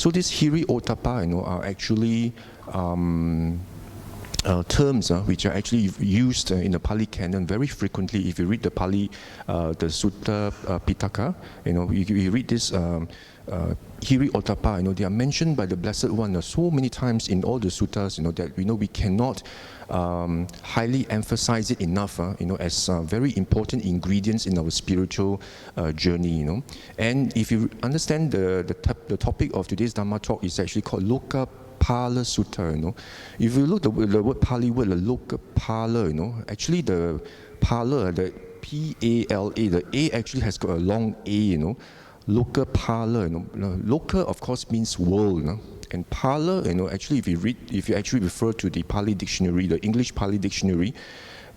So this Hiri Ottappa, are actually terms which are actually used in the Pali Canon very frequently. If you read the Pali, the Sutta Pitaka, you read this Hiri Ottappa, they are mentioned by the Blessed One so many times in all the suttas, that we cannot highly emphasize it enough, as very important ingredients in our spiritual journey, And if you understand the topic of today's Dhamma talk is actually called Lokapala Sutta, If you look at the word Pali word, the Lokapala, actually the Pala, the P-A-L-A, the A actually has got a long A, Lokapala, Loka of course means world, and Pala, actually if you actually refer to the Pali dictionary, the English Pali dictionary,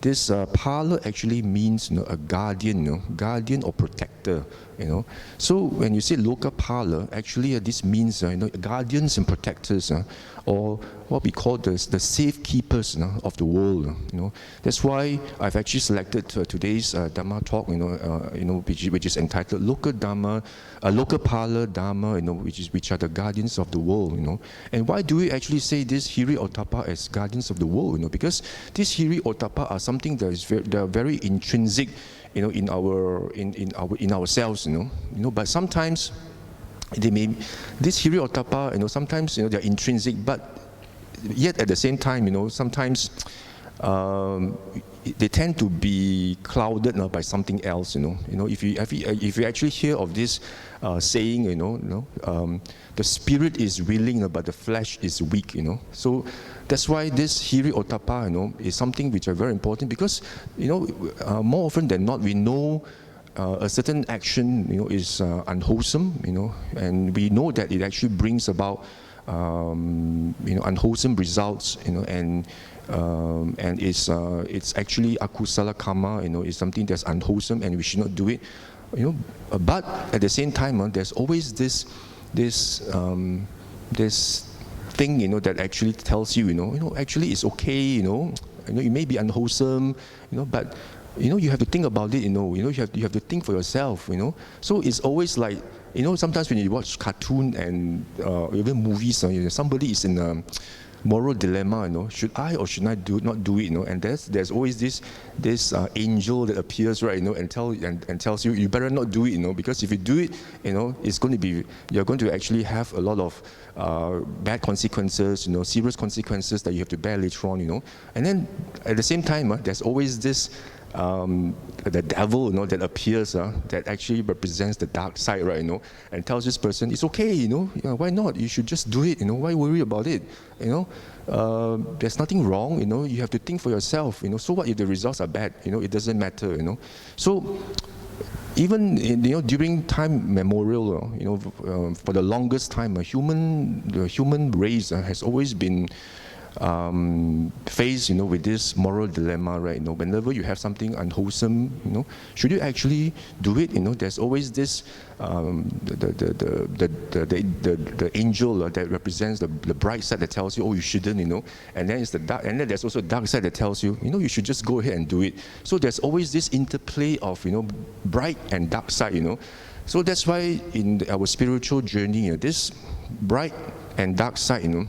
this Pala actually means a guardian, guardian or protector, So when you say Lokapala, actually this means guardians and protectors, or what we call the safekeepers of the world. That's why I've actually selected today's Dhamma talk, which is entitled Lokapala Dhamma, which are the guardians of the world. And why do we actually say this Hiri Ottappa as guardians of the world? Because these Hiri Ottappa are something that is very intrinsic, in ourselves, But sometimes this Hiri Ottappa, sometimes they're intrinsic, but yet at the same time, sometimes they tend to be clouded by something else. If you actually hear of this saying, the spirit is willing, but the flesh is weak. So that's why this Hiri Ottappa, is something which are very important, because more often than not we know a certain action is unwholesome, and we know that it actually brings about unwholesome results, and it's actually akusala karma, is something that's unwholesome and we should not do it, but at the same time there's always this thing that actually tells you actually it's okay, it may be unwholesome, but you have to think about it, you have to think for yourself, So it's always like, sometimes when you watch cartoon and even movies, somebody is in a moral dilemma, should I or should I not do it, and there's always this angel that appears, right, and tells you, you better not do it, because if you do it, it's going to be, you're going to actually have a lot of bad consequences, serious consequences that you have to bear later on, and then at the same time, there's always this the devil, that appears, that actually represents the dark side, right, and tells this person, it's okay, why not? You should just do it, why worry about it, there's nothing wrong, you have to think for yourself, so what if the results are bad, it doesn't matter, So even during time memorial, for the longest time, the human race has always been faced with this moral dilemma, right? Whenever you have something unwholesome, should you actually do it? There's always this the angel that represents the bright side that tells you, oh, you shouldn't, and then it's the dark, and then there's also the dark side that tells you, you should just go ahead and do it. So there's always this interplay of bright and dark side, So that's why in our spiritual journey, this bright and dark side,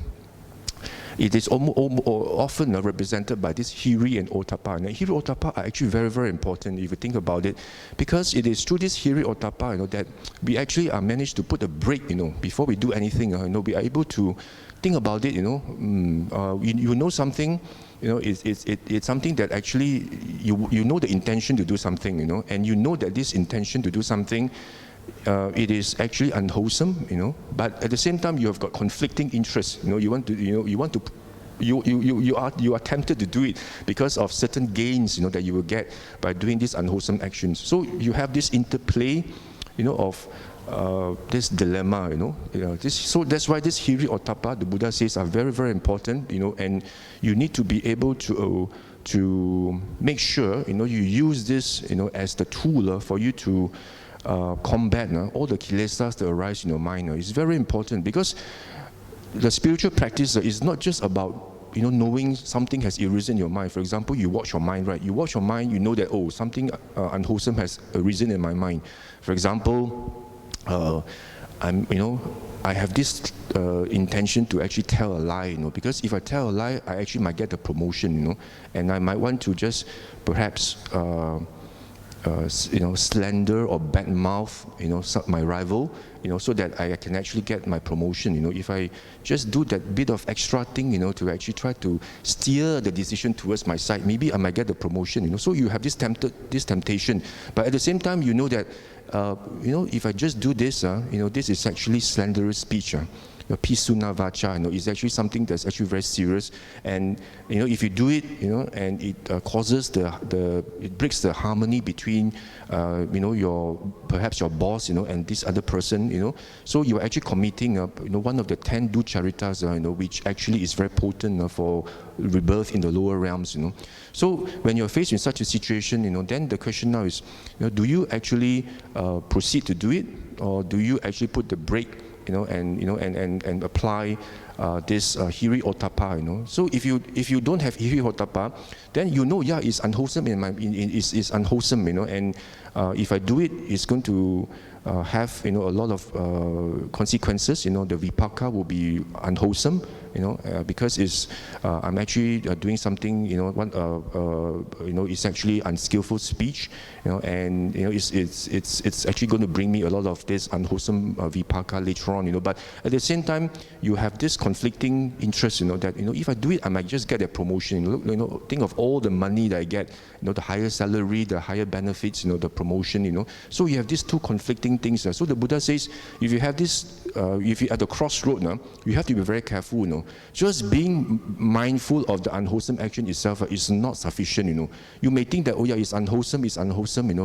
it is often represented by this Hiri and Ottappa. And Hiri Ottappa are actually very, very important if you think about it, because it is through this Hiri Ottappa, that we actually are managed to put a break, before we do anything. We are able to think about it. Something, it's something that actually you know the intention to do something, and you know that this intention to do something, it is actually unwholesome, but at the same time you have got conflicting interests. You are tempted to do it because of certain gains, that you will get by doing these unwholesome actions. So you have this interplay, of this dilemma, So that's why this Hiri Ottappa, the Buddha says, are very, very important, and you need to be able to make sure, you use this, as the tool for you to combat all the kilesas that arise in your mind. It's very important, because the spiritual practice is not just about knowing something has arisen in your mind. For example, you watch your mind, right? You watch your mind, you know that, oh, something unwholesome has arisen in my mind. For example, I have this intention to actually tell a lie, because if I tell a lie, I actually might get the promotion, and I might want to just perhaps slander or badmouth, my rival, so that I can actually get my promotion. If I just do that bit of extra thing, to actually try to steer the decision towards my side, maybe I might get the promotion. So you have this temptation, but at the same time, that, if I just do this, this is actually slanderous speech. Pisuna vacha, is actually something that's actually very serious, and if you do it, and it causes it breaks the harmony between, perhaps your boss, and this other person, so you're actually committing, one of the 10 ducharitas, which actually is very potent for rebirth in the lower realms, So when you're faced with such a situation, then the question now is, do you actually proceed to do it, or do you actually put the brake? And apply this Hiri Ottappa, So if you don't have Hiri Ottappa, then it's unwholesome it's unwholesome, and if I do it, it's going to have a lot of consequences. The vipaka will be unwholesome, because I'm actually doing something, it's actually unskillful speech, and it's actually going to bring me a lot of this unwholesome vipaka later on, But at the same time, you have this conflicting interest, that if I do it, I might just get a promotion. Think of all the money that I get, the higher salary, the higher benefits, the promotion, So you have these two conflicting things. So the Buddha says, if you have this, if you're at the crossroad, you have to be very careful. Just being mindful of the unwholesome action itself is not sufficient. You may think that, it's unwholesome,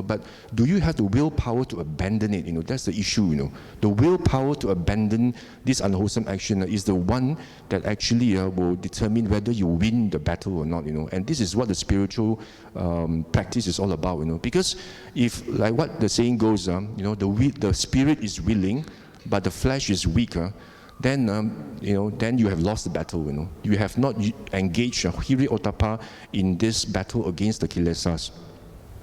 but do you have the willpower to abandon it? That's the issue. The willpower to abandon this unwholesome action is the one that actually will determine whether you win the battle or not. And this is what the spiritual practice is all about. Because if, like what the saying goes, the spirit is willing, but the flesh is weaker, then then you have lost the battle. You have not engaged Hiri Ottappa in this battle against the kilesas.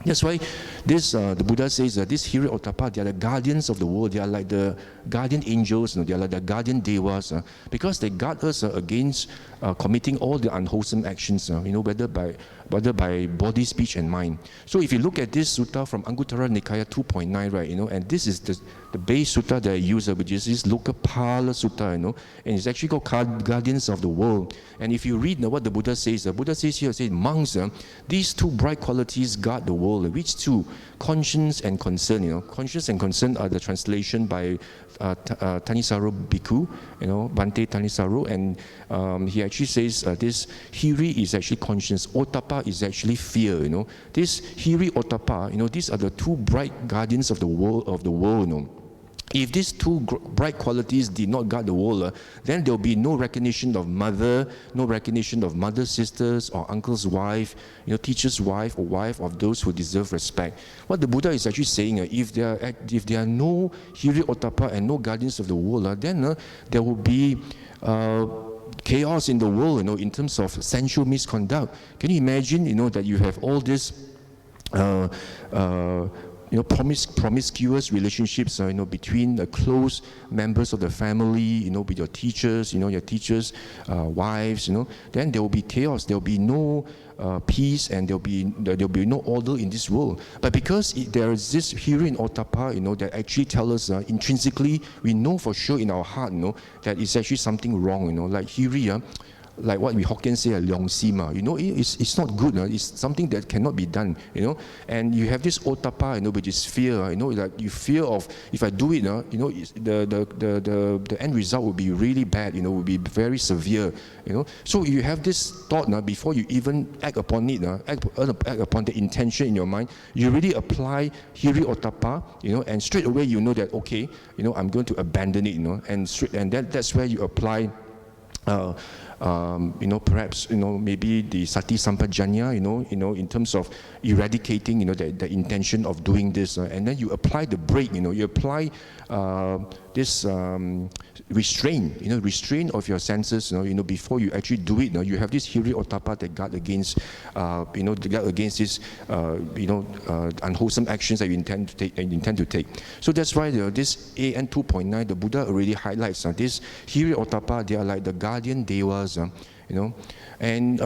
That's why the Buddha says that this Hiri Ottappa, they are the guardians of the world. They are like the guardian angels. They are like the guardian devas, because they guard us against committing all the unwholesome actions. Whether by body, speech, and mind. So if you look at this sutta from Anguttara Nikaya 2.9, right, and this is the base sutta that I use, which is this Lokapala Sutta, and it's actually called Guardians of the World. And if you read what the Buddha says here, monks, these two bright qualities guard the world. Which two? Conscience and concern. Conscience and concern are the translation by Thanissaro Bhikkhu, Bhante Thanissaro, and he actually says this Hiri is actually conscience, Ottappa is actually fear. This Hiri Ottappa, these are the two bright guardians of the world. If these two bright qualities did not guard the world, then there will be no recognition of mother, no recognition of mother's sisters or uncle's wife, teacher's wife or wife of those who deserve respect. What the Buddha is actually saying, if there are no Hiri Ottappa and no guardians of the world, then there will be chaos in the world, in terms of sensual misconduct. Can you imagine, that you have all this promiscuous relationships, between the close members of the family, with your teachers, your teachers' wives, then there will be chaos. There will be no peace, and there will be no order in this world. But because there is this Hiri and Ottappa, that actually tell us intrinsically, we know for sure in our heart, that it's actually something wrong. Like Hiri, like what we Hokkien say, leong sim, it's not good. It's something that cannot be done. And you have this Ottappa, which is fear. Like you fear of, if I do it, the end result will be really bad. Will be very severe. So you have this thought before you even act upon it. Act upon the intention in your mind. You really apply Hiri Ottappa. And straight away you know that, okay, I'm going to abandon it. And that's where you apply perhaps, maybe the sati sampajanya, in terms of eradicating, the intention of doing this, and then you apply the break, you apply this restraint of your senses, before you actually do it. You have this Hiri Ottappa that guard against, this, unwholesome actions that you intend to take. So that's why this AN 2.9, the Buddha already highlights this Hiri Ottappa. They are like the guardian devas, and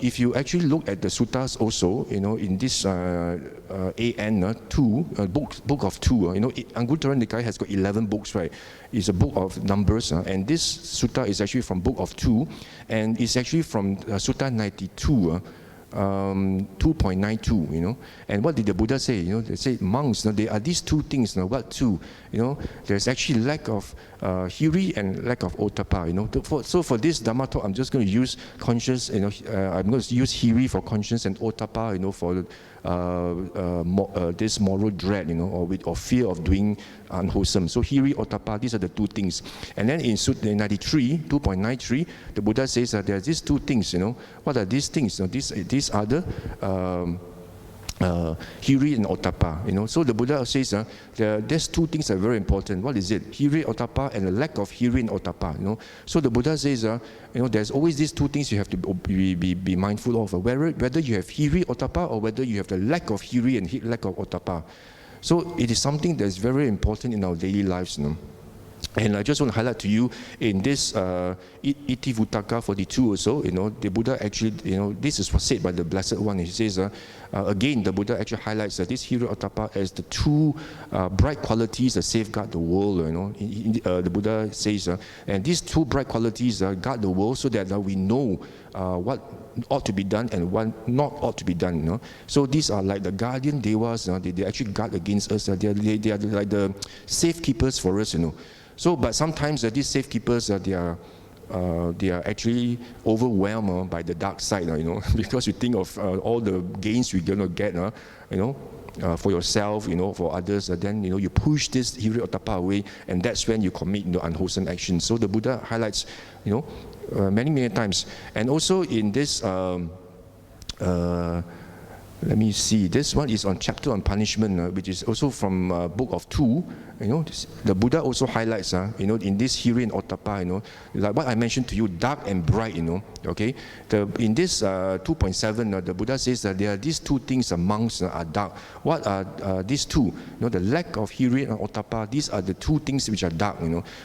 if you actually look at the suttas also, in this AN 2, book of 2, Anguttara Nikaya has got 11 books, right? It's a book of numbers, and this sutta is actually from book of 2, and it's actually from Sutta 92. 2.92, and what did the Buddha say? They say, monks, there are these two things. What two? There's actually lack of Hiri and lack of Ottappa. So for this Dhamma talk, I'm just going to use conscience. I'm going to use Hiri for conscience and Ottappa, for this moral dread, or fear of doing unwholesome. So Hiri, Ottappa, these are the two things. And then in Sutta 93, 2.93, the Buddha says that there are these two things. What are these things? These are the Hiri and Ottappa. So the Buddha says there's two things that are very important. What is it? Hiri, Ottappa, and the lack of Hiri and Ottappa. So the Buddha says there's always these two things you have to be mindful of. Whether you have Hiri, Ottappa, or whether you have the lack of Hiri and lack of Ottappa. So it is something that's very important in our daily lives. And I just want to highlight to you in this Iti Vuttaka 42 also, the Buddha actually, this is what's said by the Blessed One. He says, again, the Buddha actually highlights this Hiri Ottappa as the two bright qualities that safeguard the world. The Buddha says, and these two bright qualities guard the world so that we know what ought to be done and what not ought to be done. So these are like the guardian devas. They actually guard against us. They are like the safekeepers for us. So, but sometimes these safekeepers, they are actually overwhelmed by the dark side, because you think of all the gains you're going to get, for yourself, for others, then, you push this Hiri Ottappa away, and that's when you commit unwholesome actions. So the Buddha highlights, many times. And also in this, let me see, this one is on chapter on punishment, which is also from book of 2. The Buddha also highlights, in this Hiri and Ottappa, like what I mentioned to you, dark and bright, okay. In this 2.7, the Buddha says that there are these two things amongst are dark. What are these two? The lack of Hiri and Ottappa. These are the two things which are dark.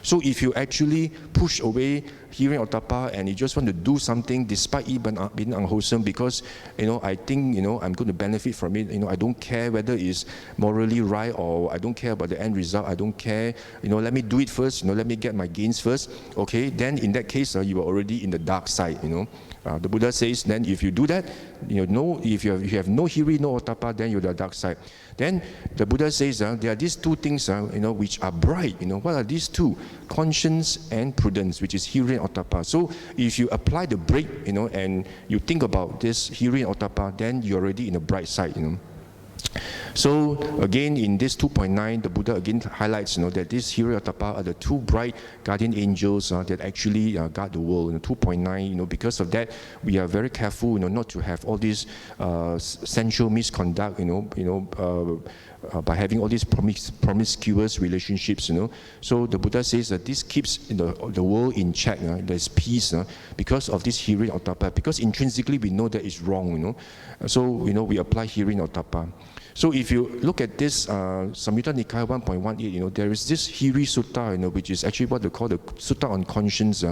So if you actually push away Hiri and Ottappa and you just want to do something despite even being unwholesome, because I think I'm going to benefit from it. I don't care whether it's morally right, or I don't care about the end result. I don't care. Let me do it first. Let me get my gains first. Okay. Then in that case, you are already in the dark side. The Buddha says, then if you do that, if you have no Hiri, no Ottappa, then you're the dark side. Then the Buddha says, there are these two things, which are bright. What are these two? Conscience and prudence, which is Hiri and Ottappa. So if you apply the break, and you think about this Hiri and Ottappa, then you're already in the bright side. So again, in this 2.9, the Buddha again highlights, that these Hiri Ottappa are the two bright guardian angels that actually guard the world. 2.9, because of that, we are very careful, not to have all these sensual misconduct, by having all these promiscuous relationships. So the Buddha says that this keeps the world in check. There's peace because of this Hiri Ottappa. Because intrinsically we know that it's wrong. So we apply Hiri Ottappa. So if you look at this Samyutta Nikaya 1.18, there is this Hiri Sutta, which is actually what they call the Sutta on conscience.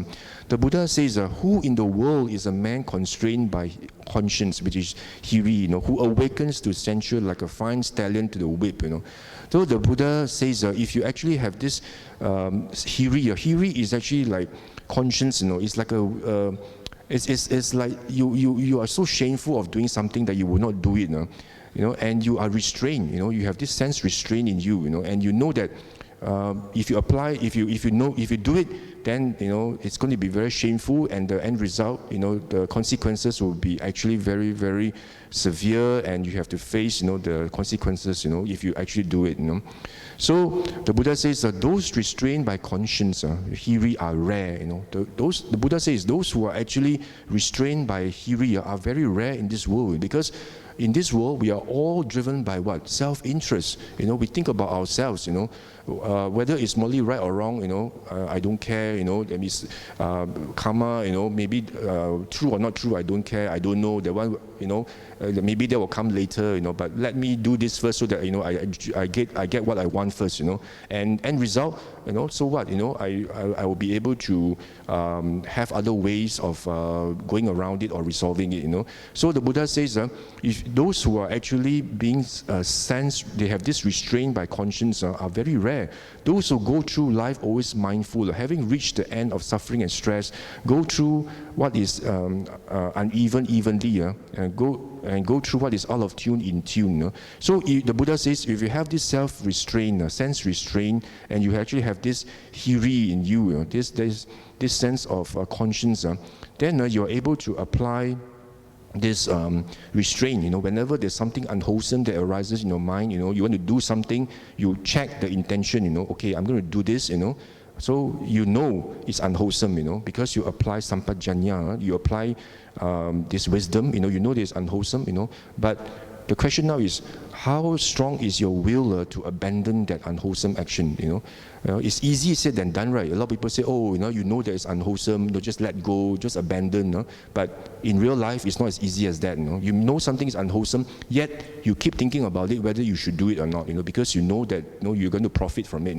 The Buddha says, who in the world is a man constrained by conscience, which is Hiri, who awakens to censure like a fine stallion to the whip. So the Buddha says, if you actually have this Hiri is actually like conscience. It's like a it's like you are so shameful of doing something that you will not do it. And you are restrained. You have this sense restraint in you. And you know that if you apply, if you do it, then it's going to be very shameful, and the end result, the consequences will be actually very, very severe, and you have to face, the consequences, if you actually do it. So the Buddha says that those restrained by conscience, hiri, are rare. The Buddha says those who are actually restrained by hiri are very rare in this world, because in this world, we are all driven by what? Self-interest. We think about ourselves, whether it's morally right or wrong, I don't care, that means karma, maybe true or not true, I don't care, I don't know, that one, maybe that will come later, but let me do this first so that, I get what I want first, and end result, so what, I will be able to have other ways of going around it or resolving it, So the Buddha says, if those who are actually being sensed, they have this restraint by conscience, are very rare. Those who go through life always mindful, having reached the end of suffering and stress, go through what is evenly, and go through what is out of tune in tune. So the Buddha says, if you have this self-restraint, sense restraint, and you actually have this hiri in you, this sense of conscience, then you're able to apply this restraint. Whenever there's something unwholesome that arises in your mind, you want to do something, you check the intention, okay, I'm going to do this, so it's unwholesome, because you apply sampajanya, you apply this wisdom, you know this unwholesome, but the question now is, how strong is your will to abandon that unwholesome action? It's easier said than done, right? A lot of people say, oh, that it's unwholesome, just let go, just abandon. But in real life, it's not as easy as that. You know something is unwholesome, yet you keep thinking about it, whether you should do it or not. Because you know that you're going to profit from it.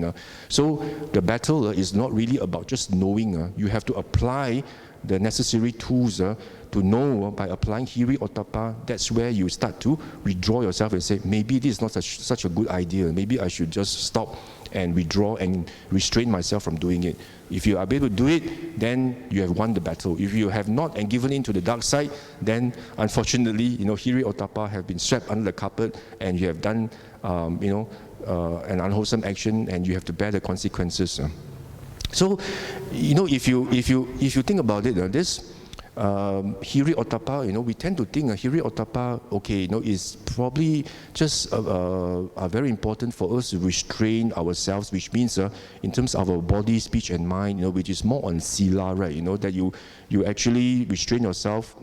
So the battle is not really about just knowing. You have to apply the necessary tools to know. By applying Hiri Ottappa, that's where you start to withdraw yourself and say, maybe this is not such a good idea. Maybe I should just stop and withdraw and restrain myself from doing it. If you are able to do it, then you have won the battle. If you have not and given in to the dark side, then unfortunately, Hiri Ottappa have been swept under the carpet, and you have done, an unwholesome action, and you have to bear the consequences. So, if you think about it, this Hiri Ottappa, we tend to think Hiri Ottappa, okay, is probably just very important for us to restrain ourselves, which means in terms of our body, speech, and mind, which is more on sila, right? That you actually restrain yourself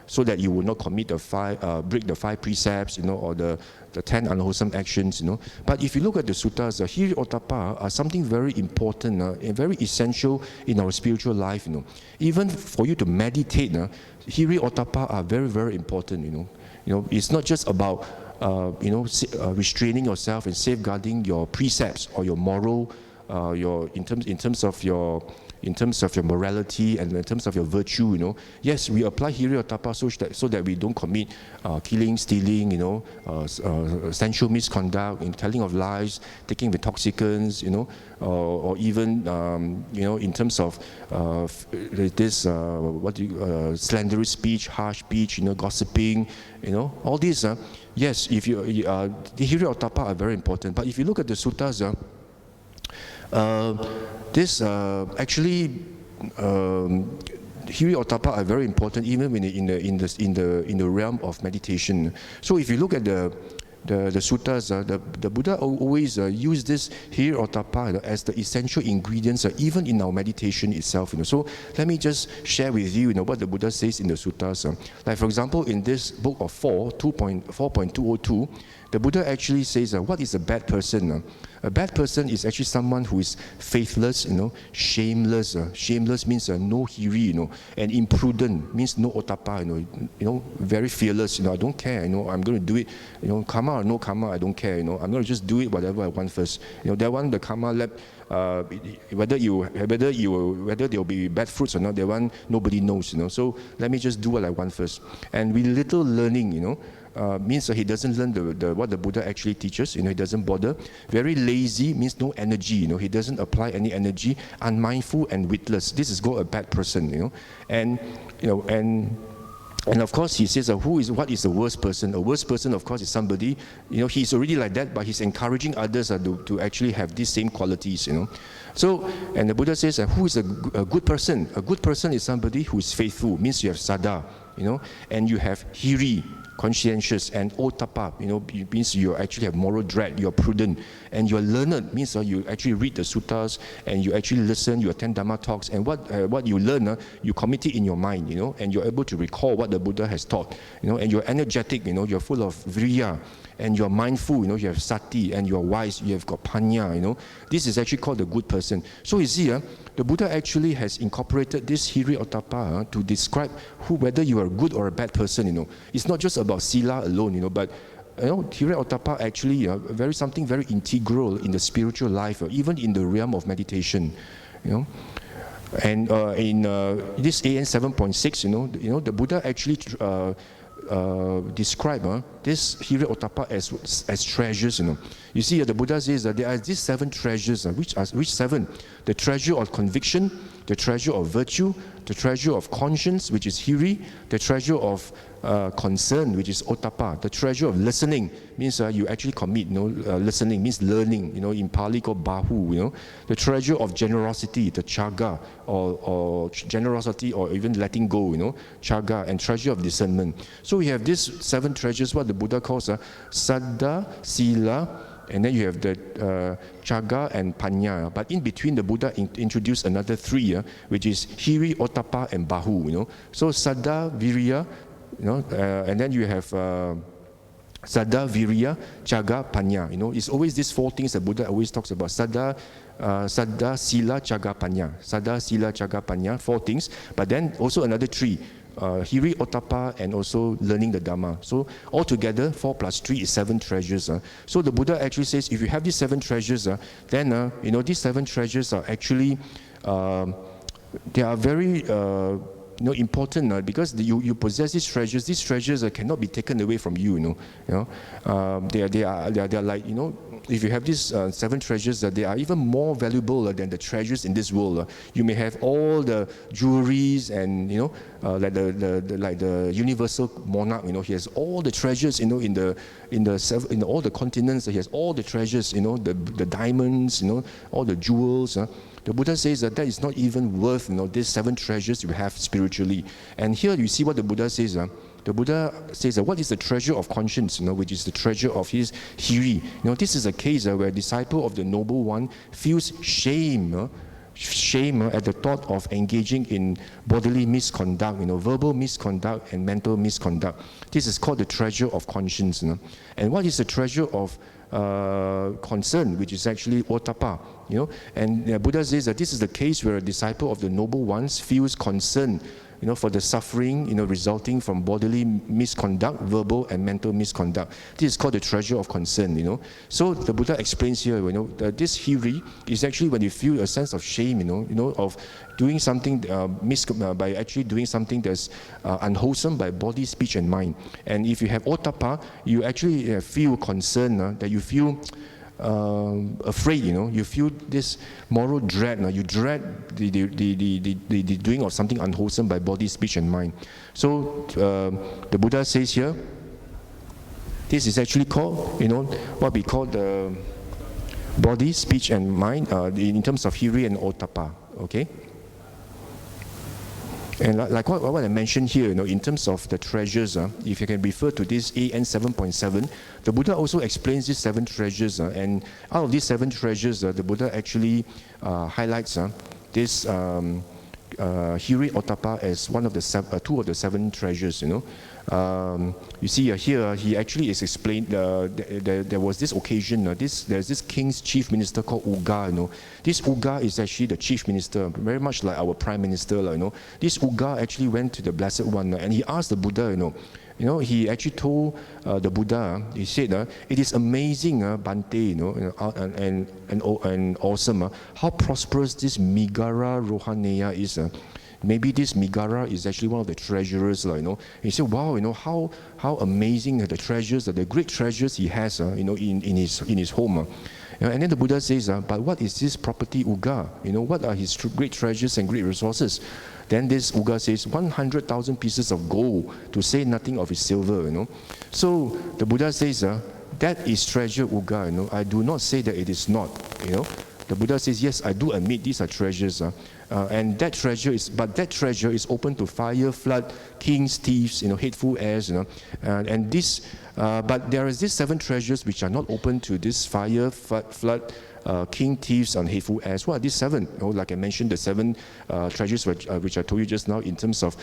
so that you will not commit break the 5 precepts, or the 10 unwholesome actions, But if you look at the suttas, Hiri Ottappa are something very important and very essential in our spiritual life, Even for you to meditate, Hiri Ottappa are very, very important, It's not just about, restraining yourself and safeguarding your precepts or your moral, in terms of your morality and in terms of your virtue, Yes, we apply Hiri Ottappa so that we don't commit killing, stealing, sensual misconduct, in telling of lies, taking intoxicants, or even, in terms of this, slanderous speech, harsh speech, gossiping, all these. Yes, if the Hiri Ottappa are very important. But if you look at the suttas, this actually Hiri Ottappa are very important even when in the realm of meditation. So if you look at the suttas, the Buddha always use this Hiri Ottappa as the essential ingredients even in our meditation itself. So let me just share with you, what the Buddha says in the suttas. Like for example, in this book of 4.202, the Buddha actually says, what is a bad person? A bad person is actually someone who is faithless, shameless. Shameless means no hiri, and imprudent means no ottappa, very fearless. I don't care. I'm going to do it. Karma or no karma, I don't care. I'm going to just do it whatever I want first. That one, the karma lab. Whether there will be bad fruits or not, that one nobody knows. So let me just do what I want first. And with little learning, means that he doesn't learn what the Buddha actually teaches. He doesn't bother. Very lazy means no energy. He doesn't apply any energy. Unmindful and witless. This is called a bad person. And And of course, he says, what is the worst person? A worst person, of course, is somebody, he's already like that, but he's encouraging others to actually have these same qualities, So, and the Buddha says, who is a good person? A good person is somebody who is faithful, means you have saddha, and you have hiri, conscientious, and ottappa, means you actually have moral dread, you're prudent, and you're learned, means you actually read the suttas, and you actually listen, you attend Dhamma talks, and what you learn, you commit it in your mind, and you're able to recall what the Buddha has taught, and you're energetic, you're full of virya, and you're mindful, you have sati, and you're wise, you have got panya, This is actually called the good person. So you see, the Buddha actually has incorporated this Hiri Ottappa to describe whether you are a good or a bad person, It's not just about sila alone, but Hiri Ottappa actually something very integral in the spiritual life, even in the realm of meditation, And in this AN 7.6, the Buddha actually describe this Hiri Ottappa as treasures. You see, the Buddha says that there are these 7 treasures. Which 7? The treasure of conviction, the treasure of virtue, the treasure of conscience, which is Hiri, the treasure of concern, which is Ottappa, the treasure of listening, means you actually commit, listening means learning, in Pali called bahu, the treasure of generosity, the chaga, or generosity, or even letting go, chaga, and treasure of discernment. So we have these 7 treasures, what the Buddha calls saddha, sila, and then you have the chaga and panya. But in between, the Buddha introduced another 3, which is hiri, ottappa, and bahu. So saddha, virya, and then you have saddha, virya, chaga, panya. It's always these 4 things that Buddha always talks about. Saddha, sila, chaga, panya. Saddha, sila, chaga, panya, 4 things. But then also another 3. Hiri, Ottappa, and also learning the Dhamma. So altogether, 4 plus 3 is 7 treasures. So the Buddha actually says, if you have these 7 treasures, then these 7 treasures are actually they are very important because you possess these treasures. These treasures cannot be taken away from you. They are like if you have these 7 treasures, they are even more valuable than the treasures in this world. You may have all the jewelries and like the universal monarch. He has all the treasures. In all the continents, he has all the treasures. The diamonds. All the jewels. The Buddha says that is not even worth these 7 treasures you have spiritually. And here you see what the Buddha says. The Buddha says that what is the treasure of conscience, which is the treasure of his hiri. This is a case where a disciple of the Noble One feels shame at the thought of engaging in bodily misconduct, verbal misconduct and mental misconduct. This is called the treasure of conscience. And what is the treasure of concern, which is actually ottappa, and Buddha says that this is the case where a disciple of the Noble Ones feels concern, for the suffering, resulting from bodily misconduct, verbal and mental misconduct. This is called the treasure of concern, So the Buddha explains here, that this hiri is actually when you feel a sense of shame, of doing something, by actually doing something that's unwholesome by body, speech and mind. And if you have ottappa, you actually feel concern, that you feel afraid, you feel this moral dread. You dread the doing of something unwholesome by body, speech, and mind. So the Buddha says here, this is actually called, what we call the body, speech, and mind in terms of hiri and ottappa. Okay. And like what I mentioned here, in terms of the treasures, if you can refer to this AN 7.7, the Buddha also explains these 7 treasures, and out of these 7 treasures, the Buddha actually highlights this Hiri Ottappa as one of the 2 of the 7 treasures. You see here, he actually is explained. There was this occasion. There's this king's chief minister called Uga. This Uga is actually the chief minister, very much like our prime minister. This Uga actually went to the Blessed One, and he asked the Buddha. He actually told the Buddha. He said, "It is amazing, Bante, and awesome, how prosperous this Migara Rohaneya is." Maybe this Migara is actually one of the treasurers. He said, "Wow, how amazing the treasures, the great treasures he has, in his home." And then the Buddha says, but what is this property Uga? What are his great treasures and great resources? Then this Uga says, 100,000 pieces of gold, to say nothing of his silver. So the Buddha says, that is treasure Uga. I do not say that it is not. The Buddha says, yes, I do admit these are treasures. And that treasure is open to fire, flood, kings, thieves, hateful heirs, and this, but there is these 7 treasures which are not open to this fire, flood, king, thieves, and hateful heirs. What are these 7? Like I mentioned, the 7 treasures which I told you just now in terms of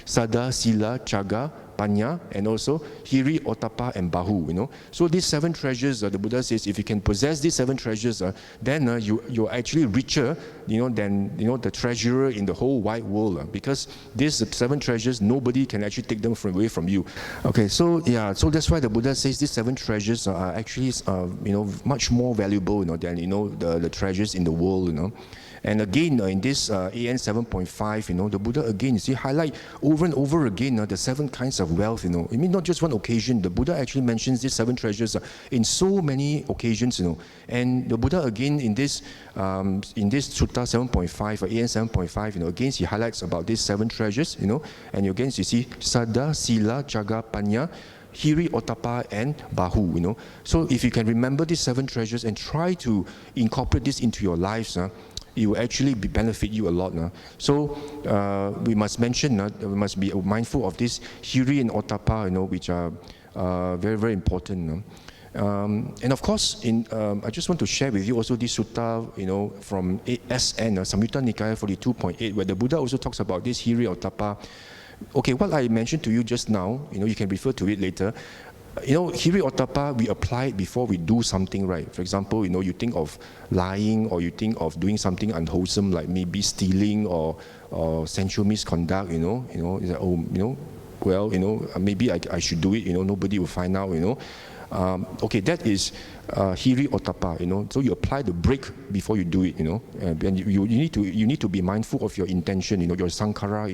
Sada, Sila, Chaga, Panya, and also Hiri, Ottappa, and Bahu. So these 7 treasures, the Buddha says, if you can possess these 7 treasures, then you're actually richer, than the treasurer in the whole wide world. Because these 7 treasures, nobody can actually take them away from you. Okay, so so that's why the Buddha says these 7 treasures are actually, much more valuable, than the treasures in the world. And again, in this AN 7.5, the Buddha again, highlight over and over again the 7 kinds of wealth. I mean, not just one occasion. The Buddha actually mentions these 7 treasures in so many occasions. And the Buddha again in this Sutta 7.5 or AN 7.5, again he highlights about these 7 treasures. And again you see Sada, Sila, Jaga, Panya, Hiri, Ottappa, and Bahu. So if you can remember these 7 treasures and try to incorporate this into your lives, it will actually benefit you a lot. So we must mention, we must be mindful of this Hiri and Ottappa, which are very, very important. And of course, I just want to share with you also this sutta, from SN, Samyutta Nikaya 42.8, where the Buddha also talks about this Hiri Ottappa. Okay, what I mentioned to you just now, you can refer to it later. Hiri Ottappa, we apply it before we do something right. For example, you think of lying, or you think of doing something unwholesome, like maybe stealing or sensual misconduct. It's like, well, maybe I should do it. Nobody will find out. Okay, that is Hiri Ottappa. So you apply the brake before you do it. And you need to be mindful of your intention. Your sankhara.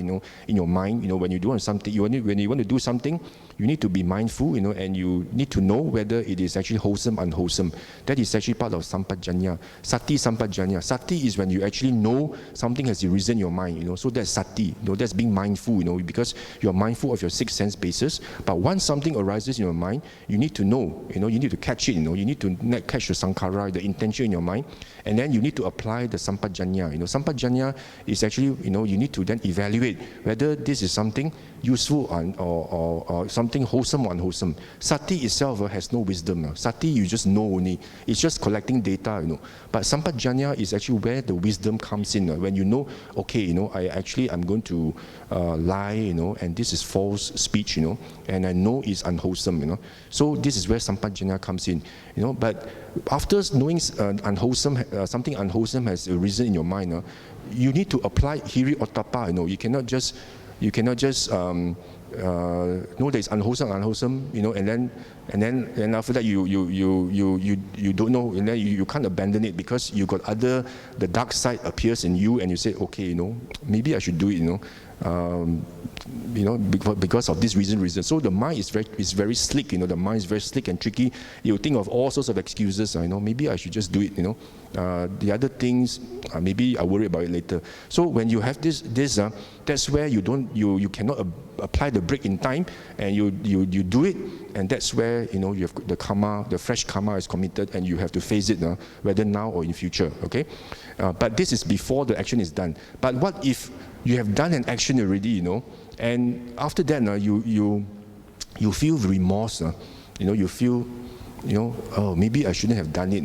In your mind. When you do something, when you want to do something, you need to be mindful. And you need to know whether it is actually wholesome, unwholesome. That is actually part of sampajanya. Sati sampajanya. Sati is when you actually know something has arisen in your mind. So that's sati. That's being mindful. Because you're mindful of your 6 sense bases. But once something arises in your mind, you need to know. You need to catch it. You need to catch the sankhara, the intention in your mind, and then you need to apply the sampajanya. Sampajanya is actually, you need to then evaluate whether this is something useful or something wholesome or unwholesome. Sati itself has no wisdom. Sati, you just know only. It's just collecting data. But sampajanya is actually where the wisdom comes in. When okay, I'm going to lie, and this is false speech, and I know it's unwholesome, So this is where sampajanya comes in, But after knowing something unwholesome has arisen in your mind, you need to apply Hiri Ottappa. You cannot just know that it's unwholesome, and then after that you don't know, and then you can't abandon it because the dark side appears in you, and you say, okay, maybe I should do it, because of this reason. So the mind is very slick. The mind is very slick and tricky. You think of all sorts of excuses. Maybe I should just do it. The other things, maybe I'll worry about it later. So when you have this, that's where you cannot apply the brake in time, and you do it, and that's where you have the karma, the fresh karma is committed, and you have to face it, whether now or in future. Okay, but this is before the action is done. But what if you have done an action already, and after that, you feel remorse, you feel, oh, maybe I shouldn't have done it,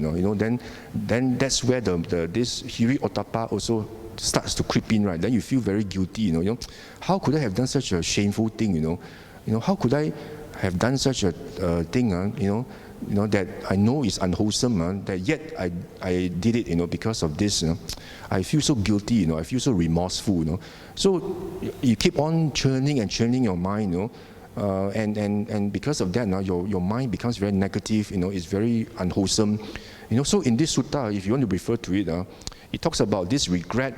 then that's where this Hiri Ottappa also starts to creep in, right? Then you feel very guilty, how could I have done such a shameful thing, how could I have done such a thing, that I know is unwholesome, that yet I did it, because of this, I feel so guilty, I feel so remorseful, So you keep on churning your mind, and because of that, your mind becomes very negative, it's very unwholesome, So in this sutta, if you want to refer to it, it talks about this regret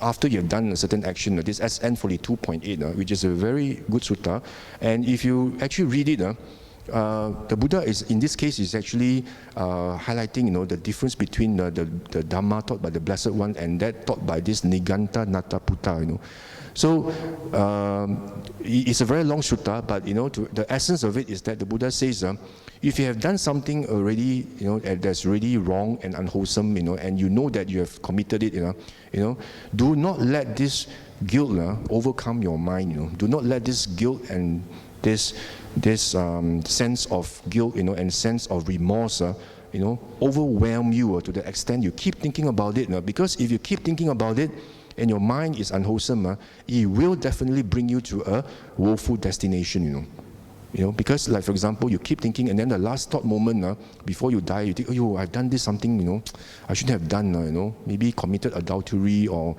after you have done a certain action, this SN 42.8, which is a very good sutta. And if you actually read it, the Buddha is, in this case, is actually highlighting, the difference between the Dhamma taught by the Blessed One and that taught by this Niganta Nataputta, So it's a very long sutta, but the essence of it is that the Buddha says, if you have done something already, that's really wrong and unwholesome, and you know that you have committed it, do not let this guilt overcome your mind. Do not let this guilt and this sense of guilt, and sense of remorse, overwhelm you to the extent you keep thinking about it. Because if you keep thinking about it and your mind is unwholesome, it will definitely bring you to a woeful destination. Because, like, for example, you keep thinking, and then the last thought moment, before you die, you think, oh, I've done this something, I shouldn't have done, maybe committed adultery, or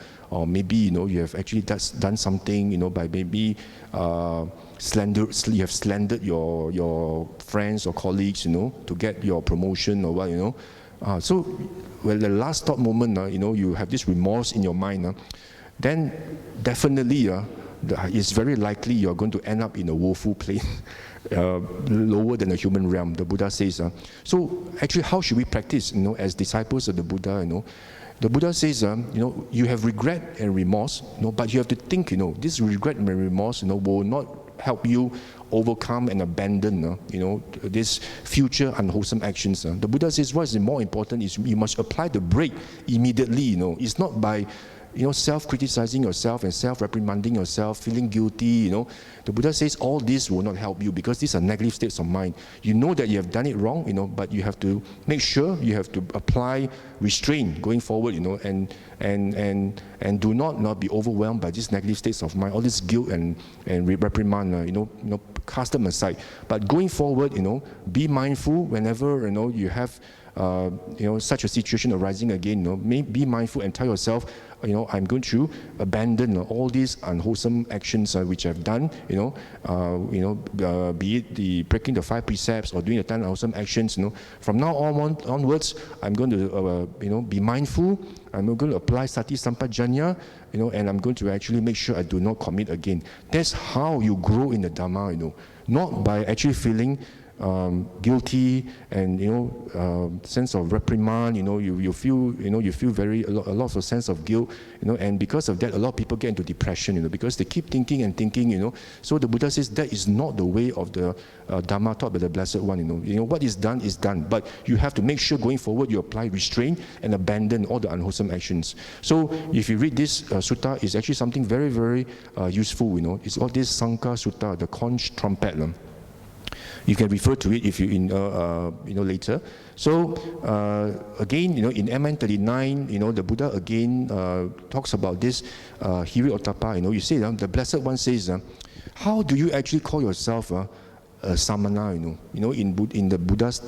maybe, you have actually done something, by maybe you have slandered your friends or colleagues, to get your promotion or what, so when the last thought moment, you have this remorse in your mind, then definitely, it's very likely you're going to end up in a woeful plane, lower than the human realm, the Buddha says. So actually, how should we practice, as disciples of the Buddha, The Buddha says, you have regret and remorse, but you have to think, this regret and remorse, will not help you overcome and abandon, this future unwholesome actions. The Buddha says what is more important is you must apply the brake immediately, It's not by self-criticizing yourself and self-reprimanding yourself, feeling guilty, The Buddha says all this will not help you because these are negative states of mind. You know that you have done it wrong, but you have to make sure you have to apply restraint going forward, and do not be overwhelmed by these negative states of mind, all this guilt and reprimand, cast them aside. But going forward, be mindful whenever, you have such a situation arising again, be mindful and tell yourself, I'm going to abandon all these unwholesome actions which I've done, be it the breaking the 5 precepts or doing the 10 unwholesome actions, From now onwards, I'm going to, be mindful. I'm going to apply sati sampajanya, and I'm going to actually make sure I do not commit again. That's how you grow in the Dhamma, not by actually feeling guilty and sense of reprimand. You feel a lot of sense of guilt. And because of that, a lot of people get into depression. Because they keep thinking and thinking. So the Buddha says that is not the way of the Dhamma taught by the Blessed One. What is done, but you have to make sure going forward you apply restraint and abandon all the unwholesome actions. So if you read this sutta, it's actually something very, very useful. It's all this Sangha Sutta, the conch trumpet. You can refer to it if you later. So again, in MN 39, the Buddha again talks about this Hiri Ottappa. You see, the Blessed One says, how do you actually call yourself a samana? In the Buddha's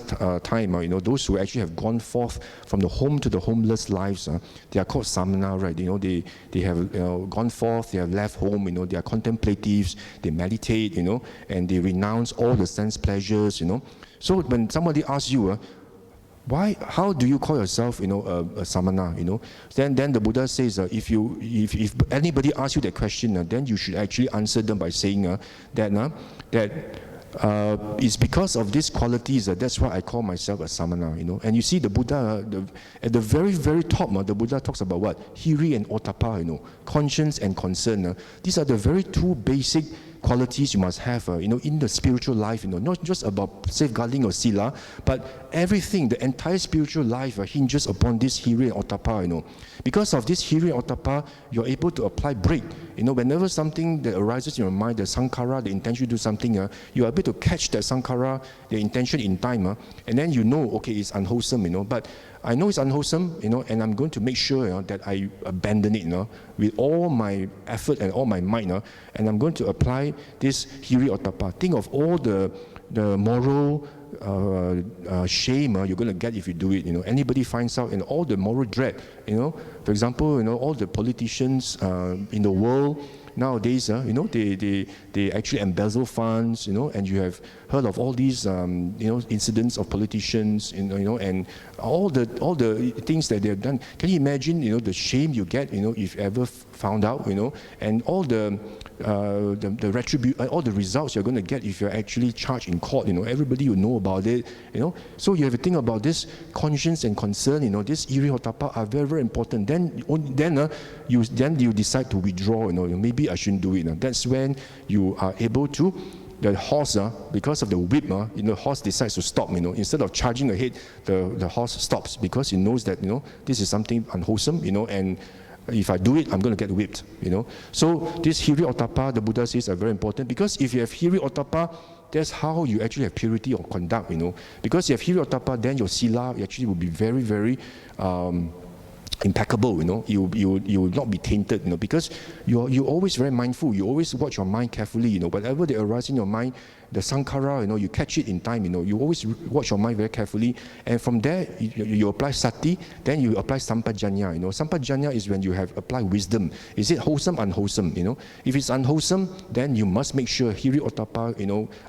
time, those who actually have gone forth from the home to the homeless lives, they are called samana, right? They have gone forth, they have left home, they are contemplatives, they meditate, and they renounce all the sense pleasures, So when somebody asks you, how do you call yourself, a samana, Then the Buddha says, if anybody asks you that question, then you should actually answer them by saying that it's because of these qualities that's why I call myself a samana, And you see the Buddha, at the very, very top, the Buddha talks about what? Hiri and Ottappa, conscience and concern. These are the very two basic qualities you must have, in the spiritual life, not just about safeguarding your sila, but everything, the entire spiritual life hinges upon this Hiri and Ottappa, Because of this Hiri and Ottappa, you're able to apply brake. Whenever something that arises in your mind, the sankhara, the intention to do something, you're able to catch that sankhara, the intention in time, and then okay, it's unwholesome, but I know it's unwholesome, and I'm going to make sure that I abandon it, with all my effort and all my might, and I'm going to apply this Hiri Ottappa. Think of all the moral shame you're going to get if you do it. Anybody finds out, and all the moral dread. For example, all the politicians in the world, nowadays, they actually embezzle funds, and you have heard of all these, incidents of politicians, and all the things that they have done. Can you imagine, the shame you get, if ever found out, and all the all the results you're going to get if you're actually charged in court. Everybody will know about it. So you have to think about this conscience and concern. This Hiri Ottappa are very, very important. Then you decide to withdraw. Maybe I shouldn't do it. That's when you are able to. The horse, because of the whip, the horse decides to stop. Instead of charging ahead, the horse stops because he knows that this is something unwholesome. And if I do it, I'm going to get whipped. So this Hiri Ottappa, the Buddha says, are very important, because if you have Hiri Ottappa, that's how you actually have purity of conduct. Because you have Hiri Ottappa, then your sila actually will be very, very impeccable. You will not be tainted. Because you're always very mindful. You always watch your mind carefully. Whatever that arises in your mind, the sankhara, you catch it in time. You always watch your mind very carefully, and from there you apply sati. Then you apply sampajanya. Sampajanya is when you have applied wisdom. Is it wholesome, unwholesome? If it's unwholesome, then you must make sure Hiri Ottappa,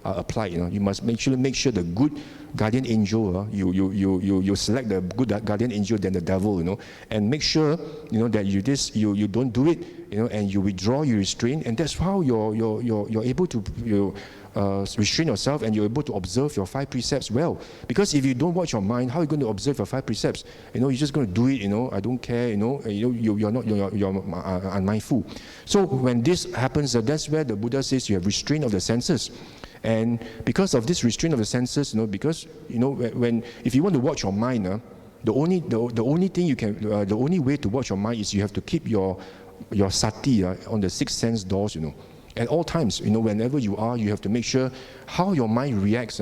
are applied. You must make sure the good guardian angel. You select the good guardian angel than the devil. And make sure that you don't do it. And you withdraw, you restrain, and that's how you're able to restrain yourself, and you're able to observe your 5 precepts well. Because if you don't watch your mind, how are you going to observe your 5 precepts? You're just going to do it. I don't care. You're unmindful. So when this happens, that's where the Buddha says you have restraint of the senses. And because of this restraint of the senses, because if you want to watch your mind, the only thing you can, the only way to watch your mind is you have to keep your sati on the 6 sense doors. At all times, whenever you are, you have to make sure how your mind reacts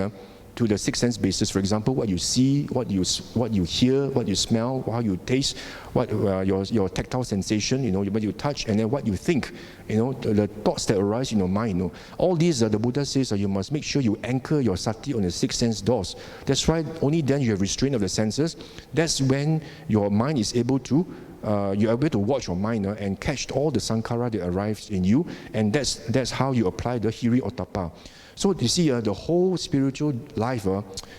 to the 6 sense basis. For example, what you see, what you hear, what you smell, how you taste, what your tactile sensation, what you touch, and then what you think, the thoughts that arise in your mind. All these, the Buddha says, you must make sure you anchor your sati on the 6 sense doors. That's right. Only then you have restraint of the senses. That's when your mind is able to. You're able to watch your mind and catch all the sankhara that arrives in you, and that's how you apply the Hiri Ottappa. So you see, the whole spiritual life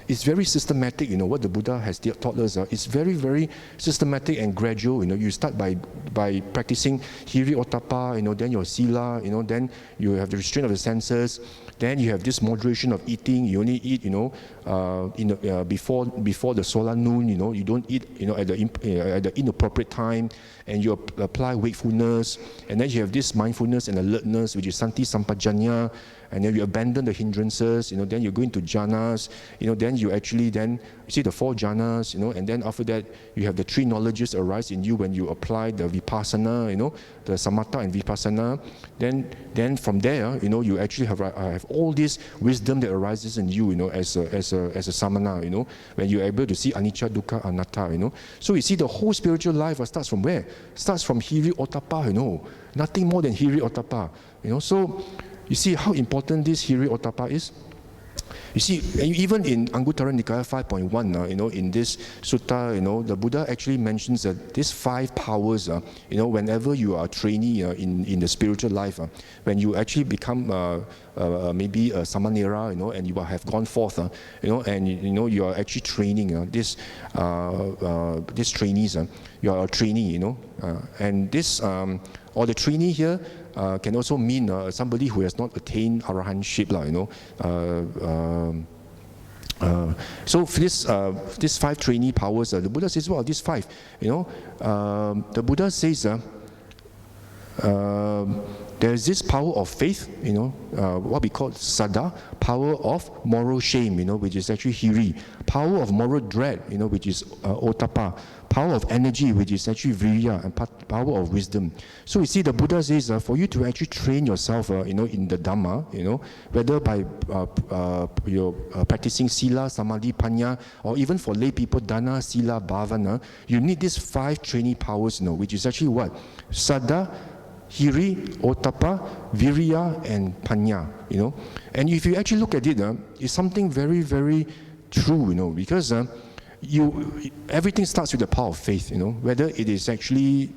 is very systematic. What the Buddha has taught us. It's very, very systematic and gradual. You start by practicing Hiri Ottappa. Then your sila. Then you have the restraint of the senses. Then you have this moderation of eating. You only eat, before the solar noon. You don't eat, at the inappropriate time. And you apply wakefulness. And then you have this mindfulness and alertness, which is santi sampajanya. And then you abandon the hindrances. Then you go into jhanas. Then you actually you see the 4 jhanas. And then after that, you have the 3 knowledges arise in you when you apply the vipassana. The samatha and vipassana. Then from there, you actually have all this wisdom that arises in you, as a samana, when you're able to see anicca, dukkha, anatta, So you see the whole spiritual life starts from where? Starts from Hiri Ottappa, Nothing more than Hiri Ottappa, So you see how important this Hiri Ottappa is? You see, even in Anguttara Nikaya 5.1, in this sutta, the Buddha actually mentions that these 5 powers, whenever you are a trainee in the spiritual life, when you actually become maybe a samanera, and you have gone forth, and you are actually training these trainees, you are a trainee, and this or the trainee here can also mean somebody who has not attained arahantship, so for these 5 trainee powers, the Buddha says, well, these 5, the Buddha says there is this power of faith, what we call sada, power of moral shame, which is actually hiri, power of moral dread, which is ottappa, power of energy, which is actually virya, and power of wisdom. So you see, the Buddha says for you to actually train yourself, in the Dhamma, whether by practicing sila, samadhi, panya, or even for lay people, dana, sila, bhavana, you need these 5 training powers, which is actually what? Sada, Hiri, Ottappa, Virya, and Panya, And if you actually look at it, it's something very, very true, because everything starts with the power of faith, whether it is actually